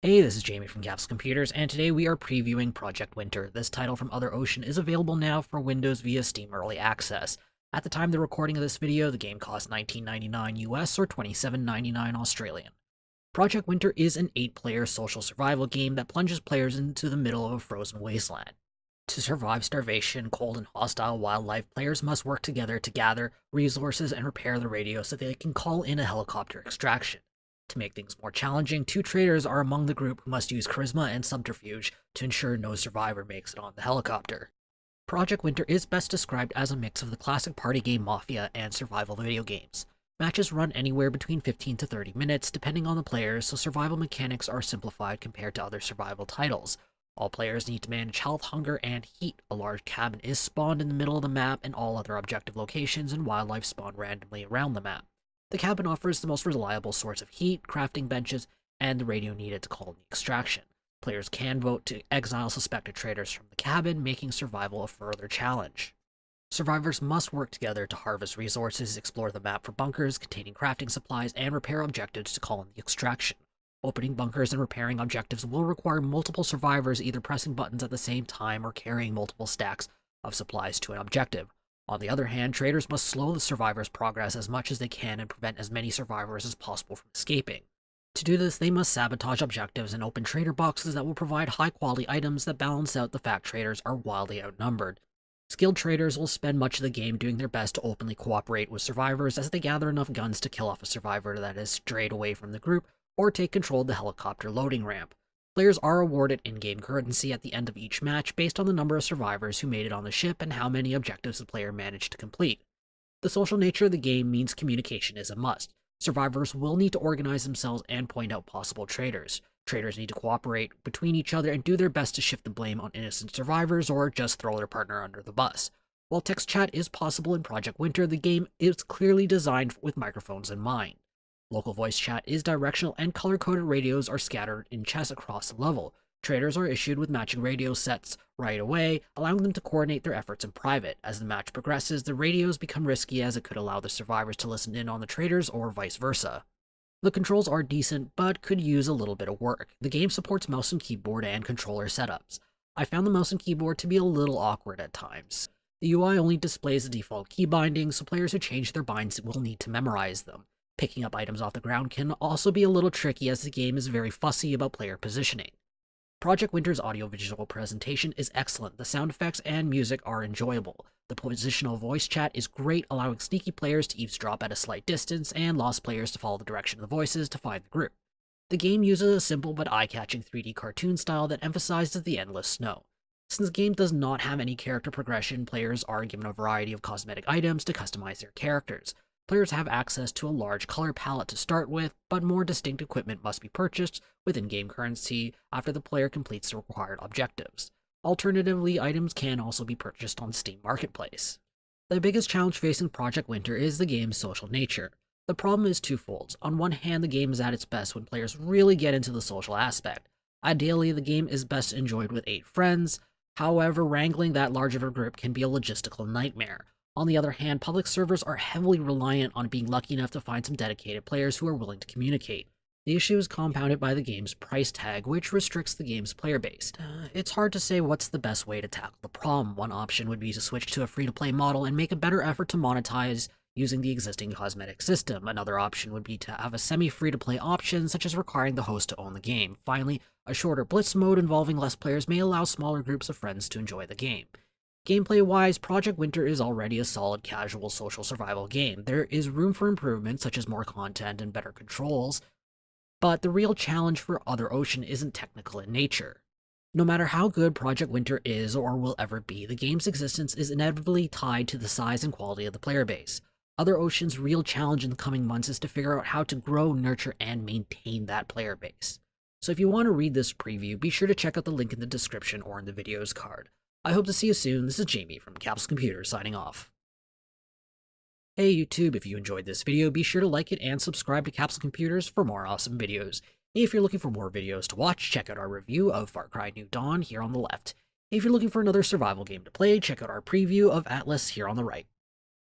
Hey, this is Jamie from Capsule Computers, and today we are previewing Project Winter. This title from Other Ocean is available now for Windows via Steam Early Access. At the time of the recording of this video, the game cost $19.99 US or $27.99 Australian. Project Winter is an 8-player social survival game that plunges players into the middle of a frozen wasteland. To survive starvation, cold, and hostile wildlife, players must work together to gather resources and repair the radio so they can call in a helicopter extraction. To make things more challenging, 2 traders are among the group who must use charisma and subterfuge to ensure no survivor makes it on the helicopter. Project Winter is best described as a mix of the classic party game Mafia and survival video games. Matches run anywhere between 15 to 30 minutes depending on the players, so survival mechanics are simplified compared to other survival titles. All players need to manage health, hunger, and heat. A large cabin is spawned in the middle of the map, and all other objective locations and wildlife spawn randomly around the map. The cabin offers the most reliable source of heat, crafting benches, and the radio needed to call in the extraction. Players can vote to exile suspected traders from the cabin, making survival a further challenge. Survivors must work together to harvest resources, explore the map for bunkers containing crafting supplies, and repair objectives to call in the extraction. Opening bunkers and repairing objectives will require multiple survivors either pressing buttons at the same time or carrying multiple stacks of supplies to an objective. On the other hand, traders must slow the survivors' progress as much as they can and prevent as many survivors as possible from escaping. To do this, they must sabotage objectives and open trader boxes that will provide high-quality items that balance out the fact traders are wildly outnumbered. Skilled traders will spend much of the game doing their best to openly cooperate with survivors as they gather enough guns to kill off a survivor that has strayed away from the group or take control of the helicopter loading ramp. Players are awarded in-game currency at the end of each match based on the number of survivors who made it on the ship and how many objectives the player managed to complete. The social nature of the game means communication is a must. Survivors will need to organize themselves and point out possible traitors. Traitors need to cooperate between each other and do their best to shift the blame on innocent survivors or just throw their partner under the bus. While text chat is possible in Project Winter, the game is clearly designed with microphones in mind. Local voice chat is directional, and color-coded radios are scattered in chests across the level. Traders are issued with matching radio sets right away, allowing them to coordinate their efforts in private. As the match progresses, the radios become risky as it could allow the survivors to listen in on the traders or vice versa. The controls are decent, but could use a little bit of work. The game supports mouse and keyboard and controller setups. I found the mouse and keyboard to be a little awkward at times. The UI only displays the default key bindings, so players who change their binds will need to memorize them. Picking up items off the ground can also be a little tricky as the game is very fussy about player positioning. Project Winter's audiovisual presentation is excellent. The sound effects and music are enjoyable. The positional voice chat is great, allowing sneaky players to eavesdrop at a slight distance and lost players to follow the direction of the voices to find the group. The game uses a simple but eye-catching 3D cartoon style that emphasizes the endless snow. Since the game does not have any character progression, players are given a variety of cosmetic items to customize their characters. Players have access to a large color palette to start with, but more distinct equipment must be purchased with in-game currency after the player completes the required objectives. Alternatively, items can also be purchased on Steam Marketplace. The biggest challenge facing Project Winter is the game's social nature. The problem is twofold. On one hand, the game is at its best when players really get into the social aspect. Ideally, the game is best enjoyed with 8 friends. However, wrangling that large of a group can be a logistical nightmare. On the other hand, public servers are heavily reliant on being lucky enough to find some dedicated players who are willing to communicate. The issue is compounded by the game's price tag, which restricts the game's player base. It's hard to say what's the best way to tackle the problem. One option would be to switch to a free-to-play model and make a better effort to monetize using the existing cosmetic system. Another option would be to have a semi-free-to-play option, such as requiring the host to own the game. Finally, a shorter blitz mode involving less players may allow smaller groups of friends to enjoy the game. Gameplay-wise, Project Winter is already a solid casual social survival game. There is room for improvement, such as more content and better controls, but the real challenge for Other Ocean isn't technical in nature. No matter how good Project Winter is or will ever be, the game's existence is inevitably tied to the size and quality of the player base. Other Ocean's real challenge in the coming months is to figure out how to grow, nurture, and maintain that player base. So if you want to read this preview, be sure to check out the link in the description or in the video's card. I hope to see you soon. This is Jamie from Capsule Computers signing off. Hey YouTube, if you enjoyed this video, be sure to like it and subscribe to Capsule Computers for more awesome videos. If you're looking for more videos to watch, check out our review of Far Cry New Dawn here on the left. If you're looking for another survival game to play, check out our preview of Atlas here on the right.